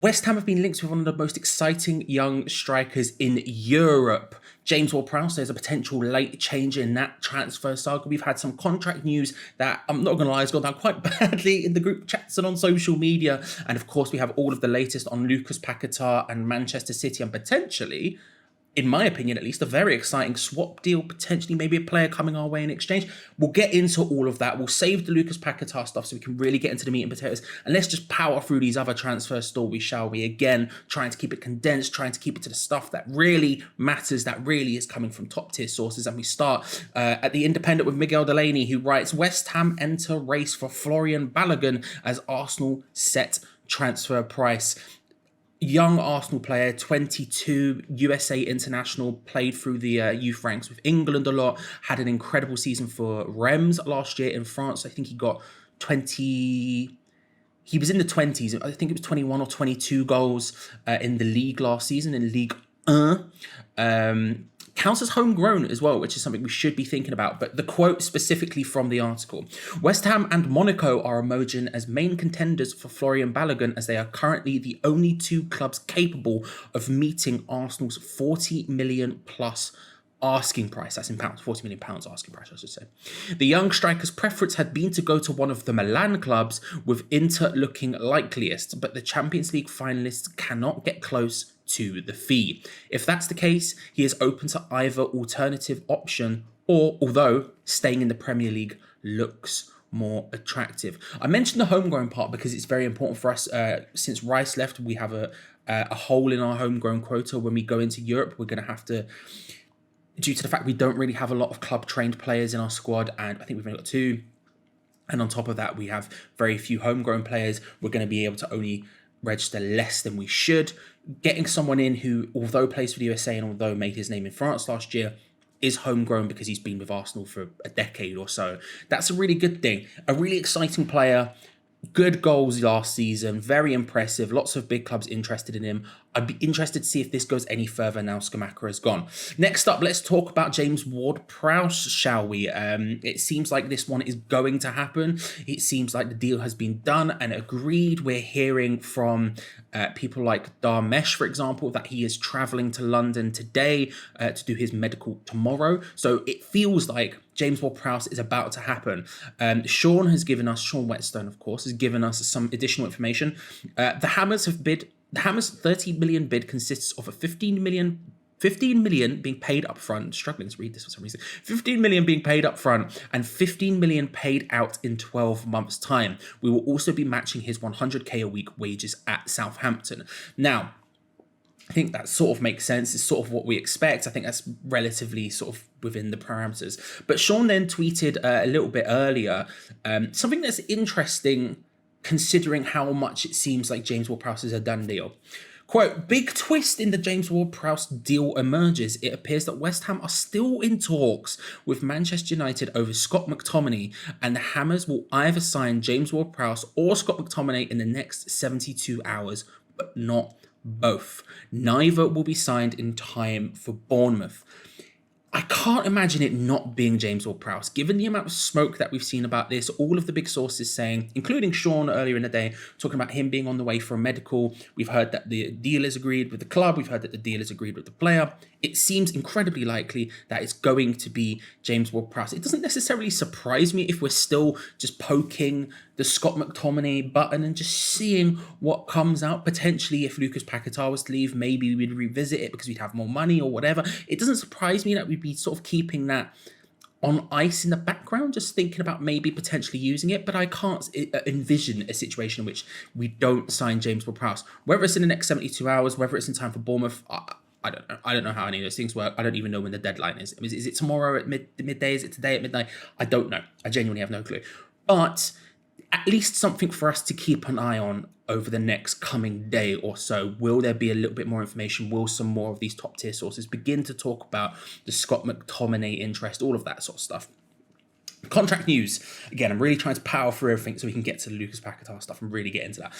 West Ham have been linked with one of the most exciting young strikers in Europe. James Ward Prowse, there's a potential late change in that transfer saga. We've had some contract news that, I'm not going to lie, has gone down quite badly in the group chats and on social media. And of course, we have all of the latest on Lucas Paqueta and Manchester City, and potentially, in my opinion at least, a very exciting swap deal, potentially maybe a player coming our way in exchange. We'll get into all of that. We'll save the Lucas Paqueta stuff so we can really get into the meat and potatoes. And let's just power through these other transfer stories, shall we? Again, trying to keep it condensed, trying to keep it to the stuff that really matters, that really is coming from top tier sources. And we start at the Independent with Miguel Delaney, who writes, West Ham enter race for Florian Balogun as Arsenal set transfer price. Young Arsenal player, 22, USA international, played through the youth ranks with England a lot, had an incredible season for Reims last year in France. I think he got 20... He was in the 20s. I think it was 21 or 22 goals in the league last season, in Ligue 1. Counts as homegrown as well, which is something we should be thinking about. But the quote specifically from the article, West Ham and Monaco are emerging as main contenders for Florian Balogun, as they are currently the only two clubs capable of meeting Arsenal's 40 million plus asking price. That's in pounds, 40 million pounds asking price, I should say. The young striker's preference had been to go to one of the Milan clubs, with Inter looking likeliest, but the Champions League finalists cannot get close to the fee. If that's the case, he is open to either alternative option, or although staying in the Premier League looks more attractive. I mentioned the homegrown part because it's very important for us. Since Rice left, we have a hole in our homegrown quota. When we go into Europe, we're going to have to, due to the fact we don't really have a lot of club trained players in our squad, and I think we've only got two. And on top of that, we have very few homegrown players. We're going to be able to only register less than we should. Getting someone in who, although plays for the USA and although made his name in France last year, is homegrown because he's been with Arsenal for a decade or so. That's a really good thing. A really exciting player. Good goals last season. Very impressive. Lots of big clubs interested in him. I'd be interested to see if this goes any further now Scamacca has gone. Next up, let's talk about James Ward Prowse, shall we? It seems like this one is going to happen. It seems like the deal has been done and agreed. We're hearing from people like Darmesh, for example, that he is travelling to London today to do his medical tomorrow. So it feels like James Ward Prowse is about to happen. Sean Whetstone, of course, has given us some additional information. The Hammers have bid. The Hammers' 30 million bid consists of a 15 million being paid up front. Struggling to read this for some reason. 15 million being paid up front and 15 million paid out in 12 months' time. We will also be matching his 100k a week wages at Southampton. Now, I think that sort of makes sense. It's sort of what we expect. I think that's relatively sort of within the parameters. But Sean then tweeted a little bit earlier something that's interesting, considering how much it seems like James Ward Prowse is a done deal. Quote, big twist in the James Ward Prowse deal emerges. It appears that West Ham are still in talks with Manchester United over Scott McTominay, and the Hammers will either sign James Ward Prowse or Scott McTominay in the next 72 hours, but not both. Neither will be signed in time for Bournemouth. I can't imagine it not being James Ward Prowse, given the amount of smoke that we've seen about this. All of the big sources saying, including Sean earlier in the day, talking about him being on the way for a medical. We've heard that the deal is agreed with the club. We've heard that the deal is agreed with the player. It seems incredibly likely that it's going to be James Ward Prowse. It doesn't necessarily surprise me if we're still just poking the Scott McTominay button and just seeing what comes out. Potentially, if Lucas Paqueta was to leave, maybe we'd revisit it because we'd have more money or whatever. It doesn't surprise me that we'd be sort of keeping that on ice in the background, just thinking about maybe potentially using it, but I can't envision a situation in which we don't sign James Ward Prowse. Whether it's in the next 72 hours, whether it's in time for Bournemouth, I don't know. I don't know how any of those things work. I don't even know when the deadline is. Is it tomorrow at midday? Is it today at midnight? I don't know. I genuinely have no clue. But at least something for us to keep an eye on over the next coming day or so. Will there be a little bit more information? Will some more of these top tier sources begin to talk about the Scott McTominay interest? All of that sort of stuff. Contract news. Again, I'm really trying to power through everything so we can get to the Lucas Paqueta stuff and really get into that.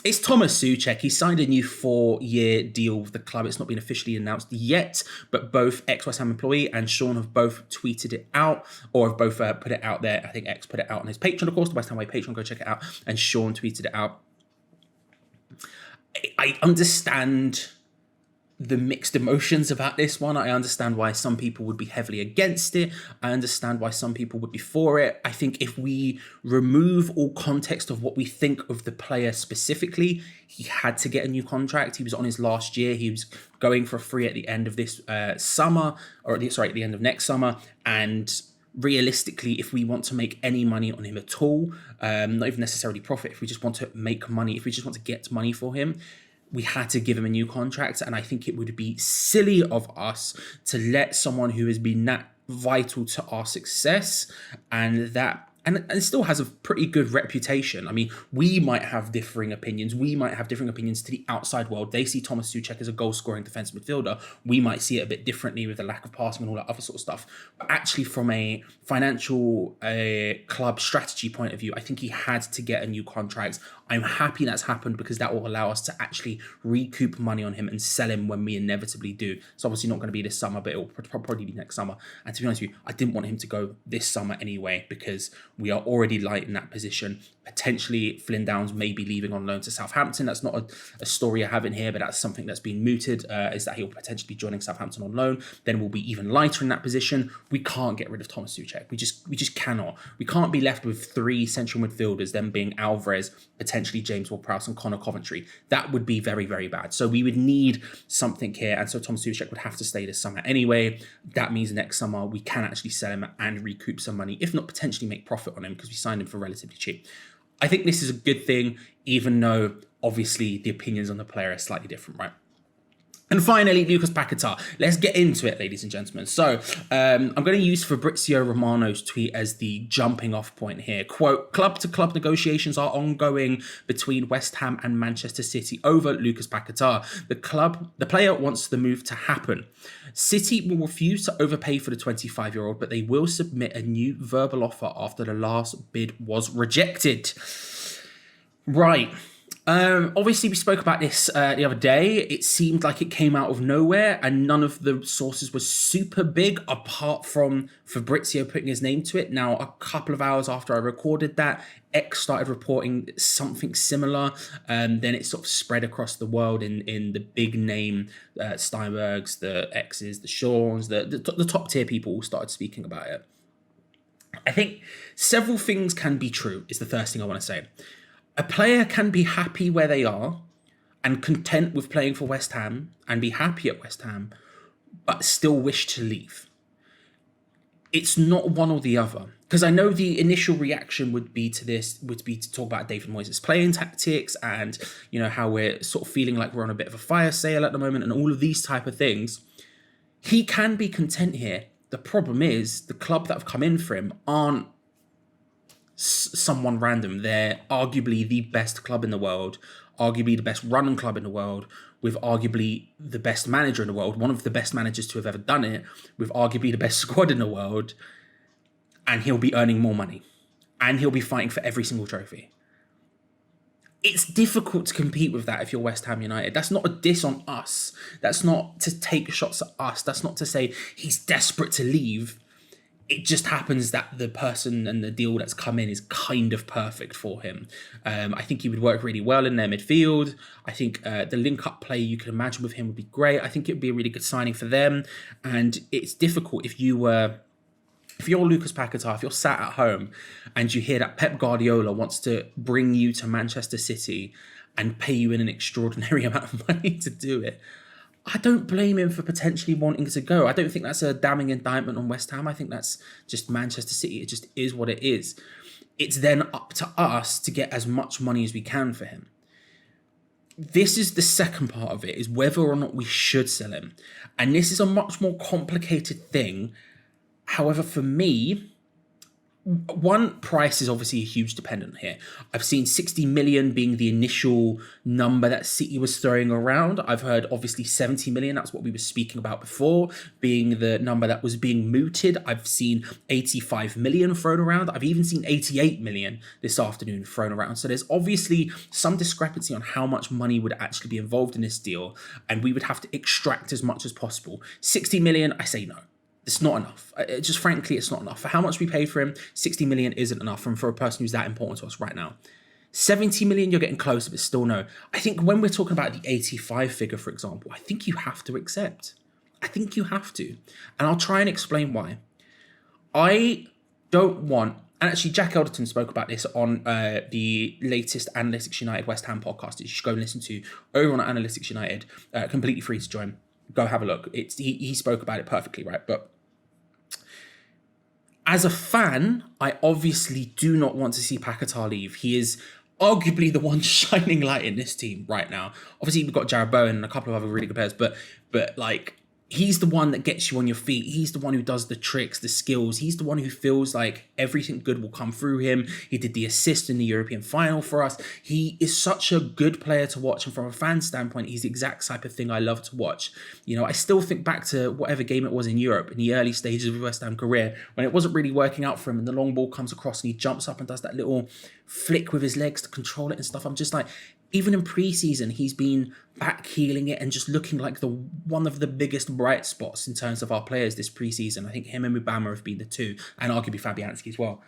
It's Thomas Soucek. He signed a new 4-year deal with the club. It's not been officially announced yet, but both ex-West Ham employee and Sean have both tweeted it out, or have both put it out there. I think X put it out on his Patreon, of course, the West Ham Way Patreon. Go check it out. And Sean tweeted it out. I understand the mixed emotions about this one. I understand why some people would be heavily against it. I understand why some people would be for it. I think if we remove all context of what we think of the player specifically, he had to get a new contract. He was on his last year. He was going for free at the end of this summer, or at the end of next summer. And realistically, if we want to make any money on him at all, not even necessarily profit, if we just want to make money, if we just want to get money for him, we had to give him a new contract. And I think it would be silly of us to let someone who has been that vital to our success and still has a pretty good reputation. I mean, we might have differing opinions. We might have differing opinions to the outside world. They see Thomas Soucek as a goal-scoring defensive midfielder. We might see it a bit differently with the lack of passing and all that other sort of stuff. But actually, from a financial club strategy point of view, I think he had to get a new contract. I'm happy that's happened because that will allow us to actually recoup money on him and sell him when we inevitably do. It's obviously not going to be this summer, but it will probably be next summer. And to be honest with you, I didn't want him to go this summer anyway because we are already light in that position. Potentially, Flynn Downs may be leaving on loan to Southampton. That's not a story I have in here, but that's something that's been mooted, is that he'll potentially be joining Southampton on loan. Then we'll be even lighter in that position. We can't get rid of Thomas Soucek. We just cannot. We can't be left with three central midfielders, them being Alvarez, potentially James Ward Prowse and Connor Coventry. That would be very, very bad. So we would need something here. And so Thomas Soucek would have to stay this summer anyway. That means next summer we can actually sell him and recoup some money, if not potentially make profit on him because we signed him for relatively cheap. I think this is a good thing, even though obviously the opinions on the player are slightly different, right? And finally, Lucas Paqueta. Let's get into it, ladies and gentlemen. So I'm going to use Fabrizio Romano's tweet as the jumping off point here. Quote, club-to-club negotiations are ongoing between West Ham and Manchester City over Lucas Paqueta. The player wants the move to happen. City will refuse to overpay for the 25-year-old, but they will submit a new verbal offer after the last bid was rejected. Right. Obviously, we spoke about this the other day. It seemed like it came out of nowhere and none of the sources were super big apart from Fabrizio putting his name to it. Now, a couple of hours after I recorded that, X started reporting something similar. Then it sort of spread across the world in the big name Steinbergs, the X's, the Shawns, the top tier people started speaking about it. I think several things can be true is the first thing I want to say. A player can be happy where they are and content with playing for West Ham and be happy at West Ham, but still wish to leave. It's not one or the other. Because I know the initial reaction would be to talk about David Moyes' playing tactics and, you know, how we're sort of feeling like we're on a bit of a fire sale at the moment and all of these type of things. He can be content here. The problem is the club that have come in for him aren't someone random. They're arguably the best club in the world, arguably the best running club in the world, with arguably the best manager in the world, one of the best managers to have ever done it, with arguably the best squad in the world, and he'll be earning more money, and he'll be fighting for every single trophy. It's difficult to compete with that if you're West Ham United. That's not a diss on us. That's not to take shots at us. That's not to say he's desperate to leave. It just happens that the person and the deal that's come in is kind of perfect for him. I think he would work really well in their midfield. I think the link-up play you can imagine with him would be great. I think it would be a really good signing for them. And it's difficult if you're Lucas Paqueta, if you're sat at home and you hear that Pep Guardiola wants to bring you to Manchester City and pay you in an extraordinary amount of money to do it. I don't blame him for potentially wanting to go. I don't think that's a damning indictment on West Ham. I think that's just Manchester City. It just is what it is. It's then up to us to get as much money as we can for him. This is the second part of it, is whether or not we should sell him. And this is a much more complicated thing. However, for me, one, price is obviously a huge dependent here. I've seen 60 million being the initial number that City was throwing around. I've heard obviously 70 million, that's what we were speaking about before, being the number that was being mooted. I've seen 85 million thrown around. I've even seen 88 million this afternoon thrown around. So there's obviously some discrepancy on how much money would actually be involved in this deal, and we would have to extract as much as possible. 60 million, I say no. It's not enough. Just frankly, it's not enough. For how much we paid for him, 60 million isn't enough. And for a person who's that important to us right now, 70 million, you're getting closer, but still no. I think when we're talking about the 85 figure, for example, I think you have to accept. I think you have to. And I'll try and explain why. I don't want, and actually Jack Elderton spoke about this on the latest Analytics United West Ham podcast. You should go and listen to over on Analytics United, completely free to join. Go have a look. He spoke about it perfectly, right? But as a fan, I obviously do not want to see Paqueta leave. He is arguably the one shining light in this team right now. Obviously, we've got Jared Bowen and a couple of other really good players, but like, he's the one that gets you on your feet. He's the one who does the tricks, the skills. He's the one who feels like everything good will come through him. He did the assist in the European final for us. He is such a good player to watch. And from a fan standpoint, he's the exact type of thing I love to watch. You know, I still think back to whatever game it was in Europe in the early stages of his West Ham career, when it wasn't really working out for him and the long ball comes across and he jumps up and does that little flick with his legs to control it and stuff. I'm just like, even in pre-season, he's been back healing it and just looking like one of the biggest bright spots in terms of our players this pre-season. I think him and Mubama have been the two, and arguably Fabianski as well.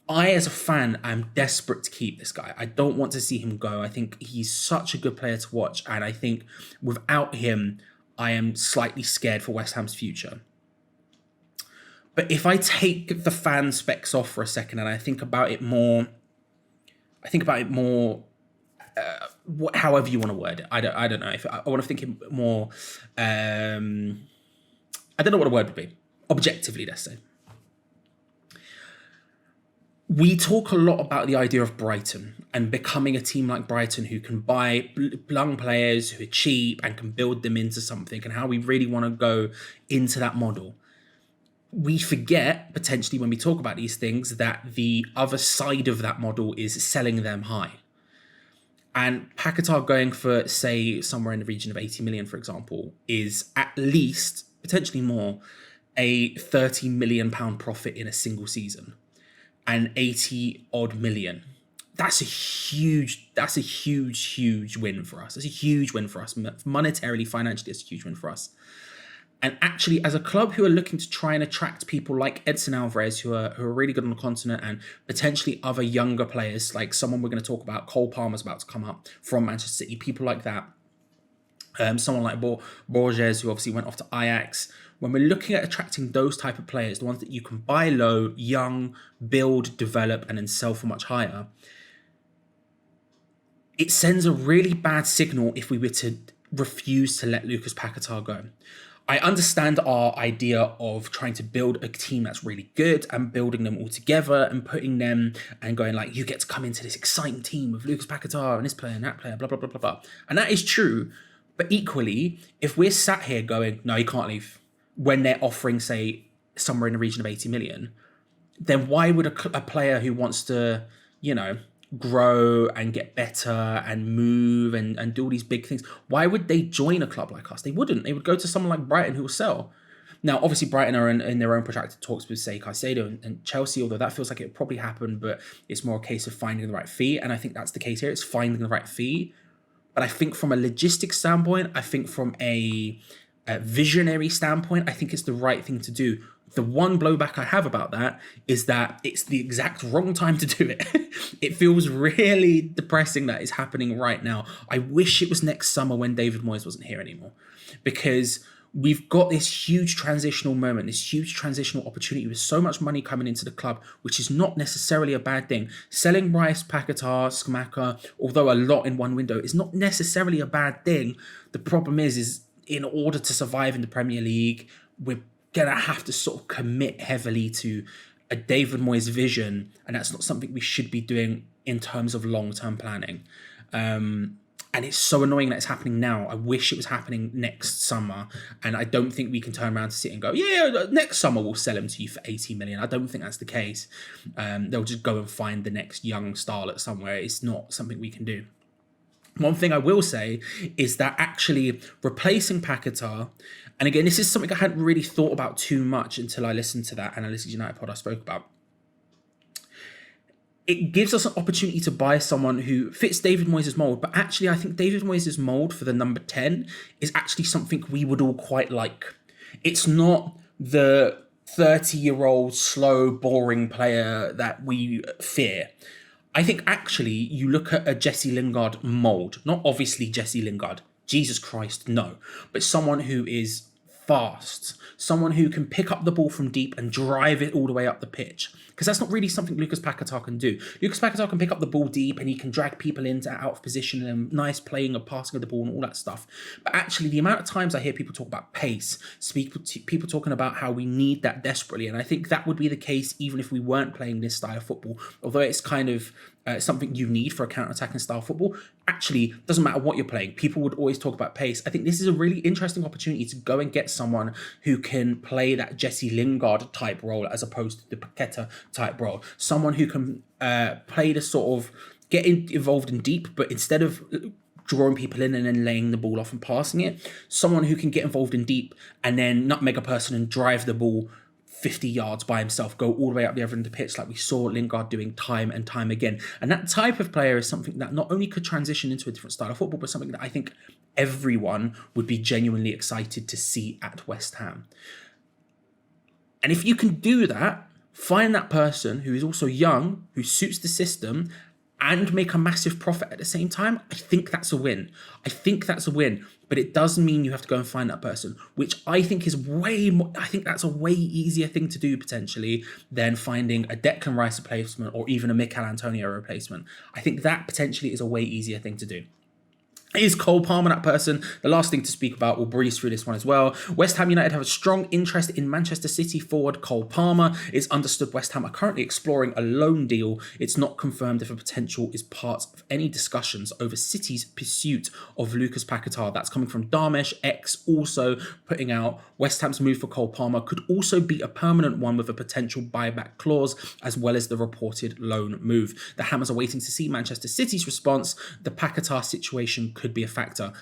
I, as a fan, am desperate to keep this guy. I don't want to see him go. I think he's such a good player to watch, and I think without him, I am slightly scared for West Ham's future. But if I take the fan specs off for a second and I think about it more, however you want to word it. I don't know. If I want to think it more, I don't know what a word would be. Objectively, let's say. We talk a lot about the idea of Brighton and becoming a team like Brighton who can buy young players who are cheap and can build them into something, and how we really want to go into that model. We forget, potentially, when we talk about these things, that the other side of that model is selling them high. And Paqueta going for, say, somewhere in the region of 80 million, for example, is at least, potentially more, a £30 million profit in a single season. And 80 odd million. That's a huge win for us. That's a huge win for us. Monetarily, financially, it's a huge win for us. And actually, as a club who are looking to try and attract people like Edson Alvarez, who are really good on the continent, and potentially other younger players, like someone we're going to talk about, Cole Palmer's about to come up from Manchester City, people like that. Someone like Borges, who obviously went off to Ajax. When we're looking at attracting those type of players, the ones that you can buy low, young, build, develop, and then sell for much higher, it sends a really bad signal if we were to refuse to let Lucas Paqueta go. I understand our idea of trying to build a team that's really good and building them all together and putting them and going like, you get to come into this exciting team with Lucas Paqueta and this player and that player, blah, blah, blah, blah, blah. And that is true. But equally, if we're sat here going, no, he can't leave, when they're offering, say, somewhere in the region of 80 million, then why would a player who wants to, grow and get better and move and do all these big things, why would they join a club like us? They wouldn't. They would go to someone like Brighton who will sell. Now, obviously, Brighton are in their own protracted talks with, say, Caicedo and Chelsea, although that feels like it would probably happen, but it's more a case of finding the right fee. And I think that's the case here. It's finding the right fee. But I think from a logistics standpoint, I think from a visionary standpoint, I think it's the right thing to do. The one blowback I have about that is that it's the exact wrong time to do it. It feels really depressing that it's happening right now. I wish it was next summer when David Moyes wasn't here anymore, because we've got this huge transitional moment, this huge transitional opportunity with so much money coming into the club, which is not necessarily a bad thing. Selling Rice, Paqueta, Scamacca, although a lot in one window, is not necessarily a bad thing. The problem is in order to survive in the Premier League, we're going to have to sort of commit heavily to a David Moyes vision, and that's not something we should be doing in terms of long-term planning. And it's so annoying that it's happening now. I wish it was happening next summer, and I don't think we can turn around to sit and go, yeah, next summer we'll sell him to you for 80 million. I don't think that's the case. They'll just go and find the next young starlet somewhere. It's not something we can do. One thing I will say is that actually replacing Paqueta, and again, this is something I hadn't really thought about too much until I listened to that Analytics United pod I spoke about. It gives us an opportunity to buy someone who fits David Moyes' mould, but actually I think David Moyes' mould for the number 10 is actually something we would all quite like. It's not the 30-year-old, slow, boring player that we fear. I think actually you look at a Jesse Lingard mould, not obviously Jesse Lingard, Jesus Christ, no, but someone who is fast, someone who can pick up the ball from deep and drive it all the way up the pitch. Because that's not really something Lucas Paqueta can do. Lucas Paqueta can pick up the ball deep and he can drag people into out of position and nice playing and passing of the ball and all that stuff. But actually, the amount of times I hear people talk about pace, people talking about how we need that desperately, and I think that would be the case even if we weren't playing this style of football. Although it's kind of something you need for a counter-attacking style football. Actually, doesn't matter what you're playing. People would always talk about pace. I think this is a really interesting opportunity to go and get someone who can play that Jesse Lingard type role as opposed to the Paqueta type role. Someone who can play the sort of involved in deep, but instead of drawing people in and then laying the ball off and passing it, someone who can get involved in deep and then nutmeg a person and drive the ball 50 yards by himself, go all the way up the other end of the pitch like we saw Lingard doing time and time again. And that type of player is something that not only could transition into a different style of football, but something that I think everyone would be genuinely excited to see at West Ham. And if you can do that, find that person who is also young, who suits the system, and make a massive profit at the same time, I think that's a win. But it does mean you have to go and find that person, which I think is way more, I think that's a way easier thing to do potentially than finding a Declan Rice replacement or even a Mikel Antonio replacement. I think that potentially is a way easier thing to do. Is Cole Palmer that person? The last thing to speak about, we'll breeze through this one as well. West Ham United have a strong interest in Manchester City forward Cole Palmer. It's understood West Ham are currently exploring a loan deal. It's not confirmed if a potential is part of any discussions over City's pursuit of Lucas Paqueta. That's coming from Darmesh X, also putting out West Ham's move for Cole Palmer could also be a permanent one with a potential buyback clause, as well as the reported loan move. The Hammers are waiting to see Manchester City's response. The Paqueta situation could be a factor.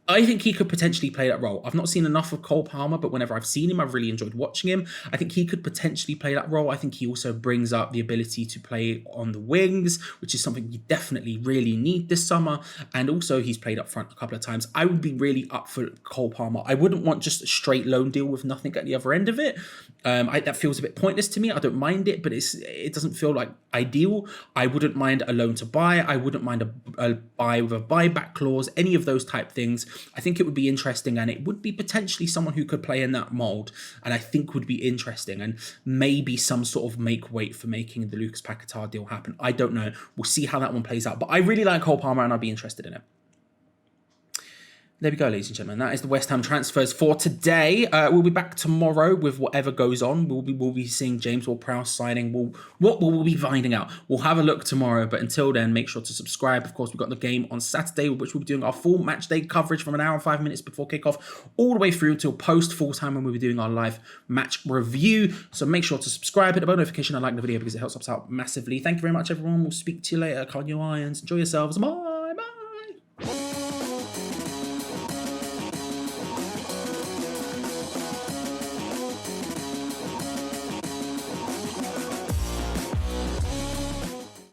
I think he could potentially play that role. I've not seen enough of Cole Palmer, but whenever I've seen him, I've really enjoyed watching him. I think he could potentially play that role. I think he also brings up the ability to play on the wings, which is something you definitely really need this summer. And also he's played up front a couple of times. I would be really up for Cole Palmer. I wouldn't want just a straight loan deal with nothing at the other end of it. That feels a bit pointless to me. I don't mind it, but it doesn't feel like ideal. I wouldn't mind a loan to buy. I wouldn't mind a buy with a buyback clause, any of those type things. I think it would be interesting, and it would be potentially someone who could play in that mould, and I think would be interesting, and maybe some sort of make weight for making the Lucas Paqueta deal happen. I don't know. We'll see how that one plays out, but I really like Cole Palmer and I'd be interested in it. There we go, ladies and gentlemen. That is the West Ham transfers for today. We'll be back tomorrow with whatever goes on. We'll be seeing James Ward Prowse signing. What will we be finding out? We'll have a look tomorrow. But until then, make sure to subscribe. Of course, we've got the game on Saturday, which we'll be doing our full match day coverage from an hour and 5 minutes before kickoff, all the way through until post full time when we'll be doing our live match review. So make sure to subscribe, hit the bell notification, and like the video because it helps us out massively. Thank you very much, everyone. We'll speak to you later. Cardio Irons. Enjoy yourselves. Bye.